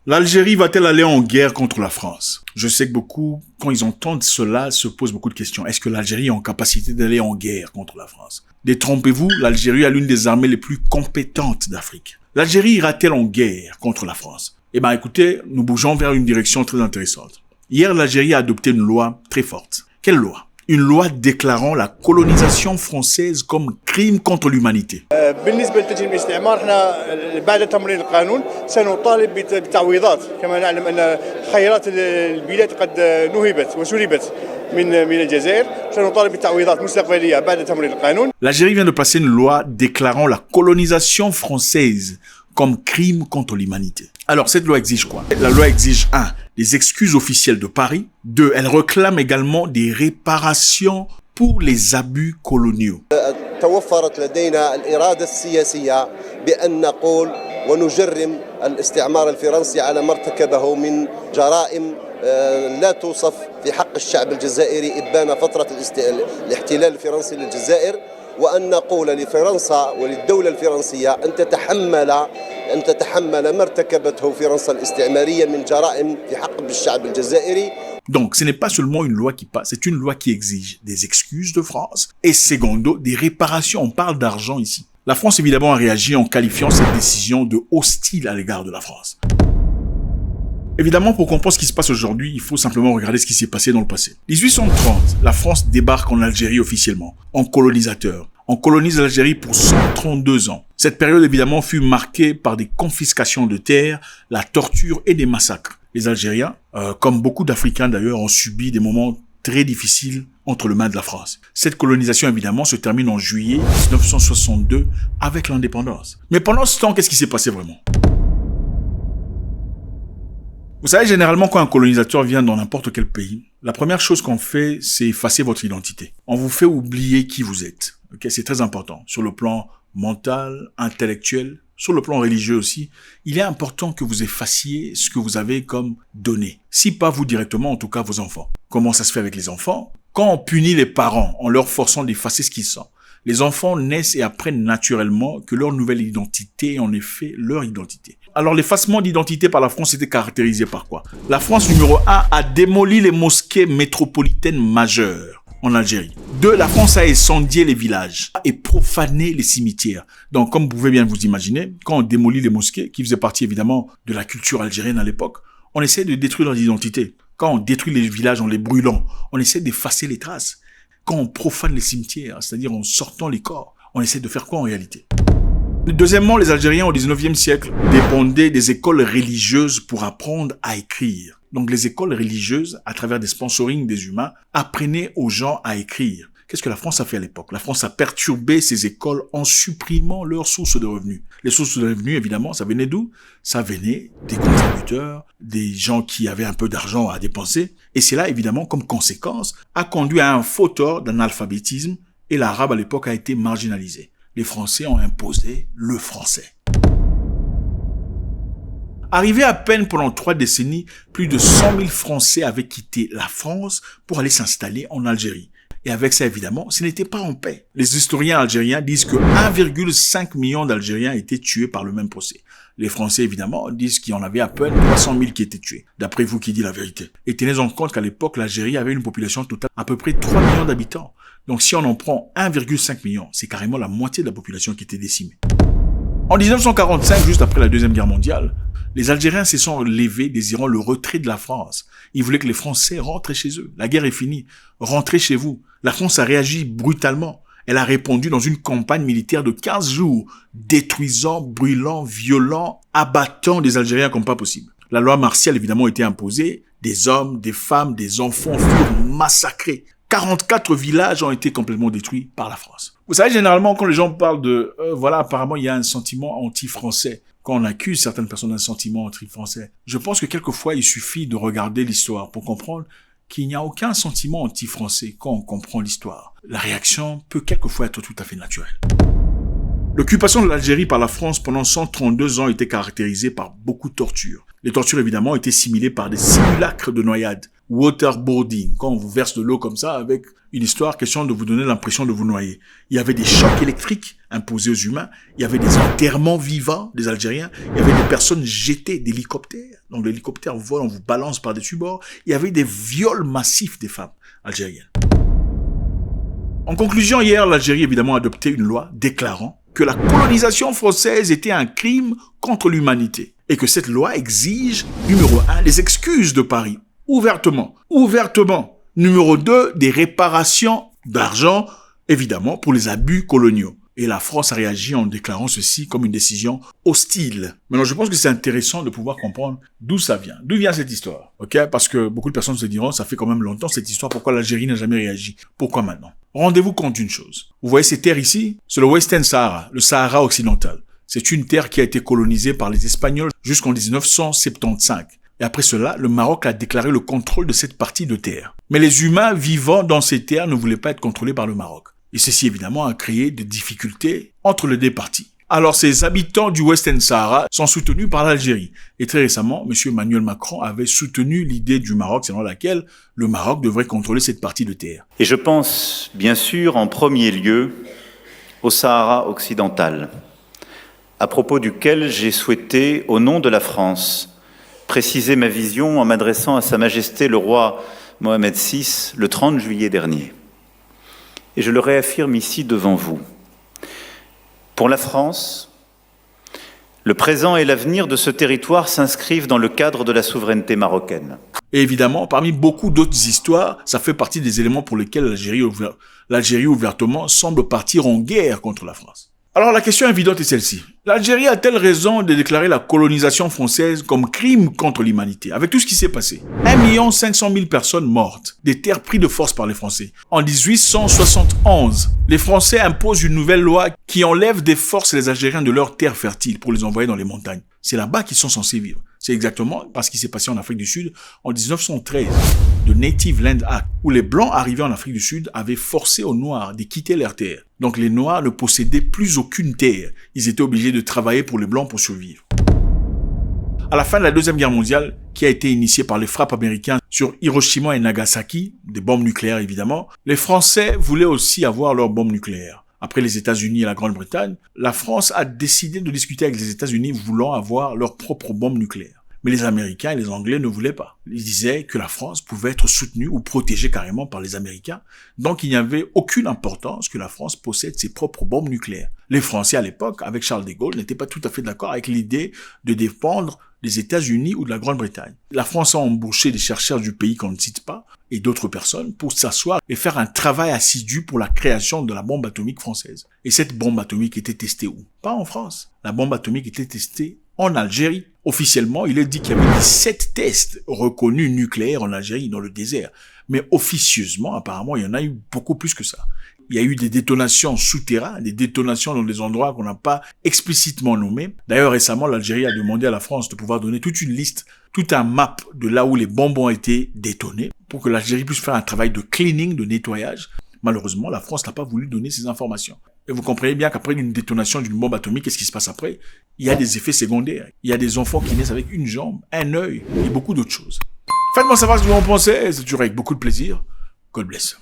L'Algérie va-t-elle aller en guerre contre la France? Je sais que beaucoup, quand ils entendent cela, se posent beaucoup de questions. Est-ce que l'Algérie est en capacité d'aller en guerre contre la France? Détrompez-vous, l'Algérie a l'une des armées les plus compétentes d'Afrique. L'Algérie ira-t-elle en guerre contre la France? Eh ben, écoutez, nous bougeons vers une direction très intéressante. Hier, l'Algérie a adopté une loi très forte. Quelle loi? Une loi déclarant la colonisation française comme crime contre l'humanité. بالنسبة لتجريم الاستعمار احنا بعد تمرير القانون سنطالب بتعويضات كما نعلم أن خيرات البلاد قد نهبت وسلبت من الجزائر سنطالب بتعويضات مستقبلية بعد تمرير القانون. L'Algérie vient de passer une loi déclarant la colonisation française comme crime contre l'humanité. Alors, cette loi exige quoi? La loi exige 1. Des excuses officielles de Paris. 2. Elle réclame également des réparations pour les abus coloniaux. توفرت لدينا الإرادة السياسية بأن نقول ونجرم الاستعمار الفرنسي على ما ارتكبه من جرائم لا توصف في حق الشعب الجزائري إبان فترة الاحتلال الفرنسي للجزائر وأن نقول لفرنسا وللدولة الفرنسية أن تتحمل ما ارتكبته فرنسا الاستعمارية من جرائم في حق الشعب الجزائري. Donc, ce n'est pas seulement une loi qui passe, c'est une loi qui exige des excuses de France et secondo, des réparations. On parle d'argent ici. La France, évidemment, a réagi en qualifiant cette décision de hostile à l'égard de la France. Évidemment, pour comprendre ce qui se passe aujourd'hui, il faut simplement regarder ce qui s'est passé dans le passé. 1830, la France débarque en Algérie officiellement, en colonisateur. On colonise l'Algérie pour 132 ans. Cette période, évidemment, fut marquée par des confiscations de terres, la torture et des massacres. Les Algériens, comme beaucoup d'Africains d'ailleurs, ont subi des moments très difficiles entre les mains de la France. Cette colonisation, évidemment, se termine en juillet 1962 avec l'indépendance. Mais pendant ce temps, qu'est-ce qui s'est passé vraiment? Vous savez, généralement, quand un colonisateur vient dans n'importe quel pays, la première chose qu'on fait, c'est effacer votre identité. On vous fait oublier qui vous êtes. Okay? C'est très important. Sur le plan mental, intellectuel, sur le plan religieux aussi, il est important que vous effaciez ce que vous avez comme donné. Si pas vous directement, en tout cas vos enfants. Comment ça se fait avec les enfants? Quand on punit les parents en leur forçant d'effacer ce qu'ils sont, les enfants naissent et apprennent naturellement que leur nouvelle identité est en effet leur identité. Alors l'effacement d'identité par la France était caractérisé par quoi? La France numéro 1 a démoli les mosquées métropolitaines majeures en Algérie. 2. La France a incendié les villages et profané les cimetières. Donc, comme vous pouvez bien vous imaginer, quand on démolit les mosquées, qui faisaient partie évidemment de la culture algérienne à l'époque, on essaie de détruire leur identité. Quand on détruit les villages en les brûlant, on essaie d'effacer les traces. Quand on profane les cimetières, c'est-à-dire en sortant les corps, on essaie de faire quoi en réalité? Deuxièmement, les Algériens au 19e siècle dépendaient des écoles religieuses pour apprendre à écrire. Donc les écoles religieuses, à travers des sponsorings des humains, apprenaient aux gens à écrire. Qu'est-ce que la France a fait à l'époque? La France a perturbé ces écoles en supprimant leurs sources de revenus. Les sources de revenus, évidemment, ça venait d'où? Ça venait des contributeurs, des gens qui avaient un peu d'argent à dépenser. Et cela, évidemment, comme conséquence, a conduit à un faux tort d'analphabétisme et l'arabe à l'époque a été marginalisé. Les Français ont imposé le français. Arrivé à peine pendant 3 décennies, plus de 100 000 Français avaient quitté la France pour aller s'installer en Algérie. Et avec ça, évidemment, ce n'était pas en paix. Les historiens algériens disent que 1,5 million d'Algériens étaient tués par le même procès. Les Français, évidemment, disent qu'il y en avait à peine 300 000 qui étaient tués. D'après vous qui dit la vérité. Et tenez en compte qu'à l'époque, l'Algérie avait une population totale à peu près 3 millions d'habitants. Donc si on en prend 1,5 million, c'est carrément la moitié de la population qui était décimée. En 1945, juste après la Deuxième Guerre mondiale, les Algériens se sont levés désirant le retrait de la France. Ils voulaient que les Français rentrent chez eux. La guerre est finie. Rentrez chez vous. La France a réagi brutalement. Elle a répondu dans une campagne militaire de 15 jours, détruisant, brûlant, violant, abattant des Algériens comme pas possible. La loi martiale, évidemment, a été imposée. Des hommes, des femmes, des enfants furent massacrés. 44 villages ont été complètement détruits par la France. Vous savez, généralement, quand les gens parlent de voilà, apparemment, il y a un sentiment anti-français. Quand on accuse certaines personnes d'un sentiment anti-français, je pense que quelquefois, il suffit de regarder l'histoire pour comprendre qu'il n'y a aucun sentiment anti-français quand on comprend l'histoire. La réaction peut quelquefois être tout à fait naturelle. L'occupation de l'Algérie par la France pendant 132 ans était caractérisée par beaucoup de tortures. Les tortures, évidemment, étaient simulées par des simulacres de noyade. waterboarding, quand on vous verse de l'eau comme ça avec une histoire, question de vous donner l'impression de vous noyer. Il y avait des chocs électriques imposés aux humains, il y avait des enterrements vivants des Algériens, il y avait des personnes jetées d'hélicoptères, donc l'hélicoptère vole, on vous balance par-dessus bord, il y avait des viols massifs des femmes algériennes. En conclusion, hier, l'Algérie évidemment a adopté une loi déclarant que la colonisation française était un crime contre l'humanité et que cette loi exige, numéro 1, les excuses de Paris, ouvertement. Numéro 2, des réparations d'argent, évidemment, pour les abus coloniaux. Et la France a réagi en déclarant ceci comme une décision hostile. Maintenant, je pense que c'est intéressant de pouvoir comprendre d'où ça vient. D'où vient cette histoire? Ok? Parce que beaucoup de personnes se diront, ça fait quand même longtemps cette histoire, pourquoi l'Algérie n'a jamais réagi? Pourquoi maintenant? Rendez-vous compte d'une chose. Vous voyez ces terres ici? C'est le Western Sahara, le Sahara occidental. C'est une terre qui a été colonisée par les Espagnols jusqu'en 1975. Et après cela, le Maroc a déclaré le contrôle de cette partie de terre. Mais les humains vivant dans ces terres ne voulaient pas être contrôlés par le Maroc. Et ceci, évidemment, a créé des difficultés entre les deux parties. Alors, ces habitants du Western Sahara sont soutenus par l'Algérie. Et très récemment, M. Emmanuel Macron avait soutenu l'idée du Maroc, selon laquelle le Maroc devrait contrôler cette partie de terre. Et je pense, bien sûr, en premier lieu, au Sahara occidental, à propos duquel j'ai souhaité, au nom de la France, préciser ma vision en m'adressant à Sa Majesté le roi Mohamed VI le 30 juillet dernier. Et je le réaffirme ici devant vous. Pour la France, le présent et l'avenir de ce territoire s'inscrivent dans le cadre de la souveraineté marocaine. Et évidemment, parmi beaucoup d'autres histoires, ça fait partie des éléments pour lesquels l'Algérie ouvertement semble partir en guerre contre la France. Alors la question évidente est celle-ci. L'Algérie a-t-elle raison de déclarer la colonisation française comme crime contre l'humanité, avec tout ce qui s'est passé? 1 500 000 personnes mortes, des terres prises de force par les Français. En 1871, les Français imposent une nouvelle loi qui enlève des forces les Algériens de leurs terres fertiles pour les envoyer dans les montagnes. C'est là-bas qu'ils sont censés vivre. C'est exactement parce qu'il s'est passé en Afrique du Sud en 1913, le Native Land Act, où les Blancs arrivés en Afrique du Sud avaient forcé aux Noirs de quitter leurs terres. Donc les Noirs ne possédaient plus aucune terre. Ils étaient obligés de travailler pour les Blancs pour survivre. À la fin de la Deuxième Guerre mondiale, qui a été initiée par les frappes américaines sur Hiroshima et Nagasaki, des bombes nucléaires évidemment, les Français voulaient aussi avoir leurs bombes nucléaires. Après les États-Unis et la Grande-Bretagne, la France a décidé de discuter avec les États-Unis voulant avoir leurs propres bombes nucléaires. Mais les Américains et les Anglais ne voulaient pas. Ils disaient que la France pouvait être soutenue ou protégée carrément par les Américains. Donc il n'y avait aucune importance que la France possède ses propres bombes nucléaires. Les Français à l'époque, avec Charles de Gaulle, n'étaient pas tout à fait d'accord avec l'idée de dépendre des États-Unis ou de la Grande-Bretagne. La France a embauché des chercheurs du pays qu'on ne cite pas et d'autres personnes pour s'asseoir et faire un travail assidu pour la création de la bombe atomique française. Et cette bombe atomique était testée où? Pas en France. La bombe atomique était testée en Algérie. Officiellement, il est dit qu'il y avait 17 tests reconnus nucléaires en Algérie, dans le désert. Mais officieusement, apparemment, il y en a eu beaucoup plus que ça. Il y a eu des détonations souterraines, des détonations dans des endroits qu'on n'a pas explicitement nommés. D'ailleurs, récemment, l'Algérie a demandé à la France de pouvoir donner toute une liste, tout un map de là où les bombes ont été détonnées pour que l'Algérie puisse faire un travail de cleaning, de nettoyage. Malheureusement, la France n'a pas voulu donner ces informations. Et vous comprenez bien qu'après une détonation d'une bombe atomique, qu'est-ce qui se passe après? Il y a des effets secondaires. Il y a des enfants qui naissent avec une jambe, un œil et beaucoup d'autres choses. Faites-moi savoir ce que vous en pensez. C'est toujours avec beaucoup de plaisir. God bless.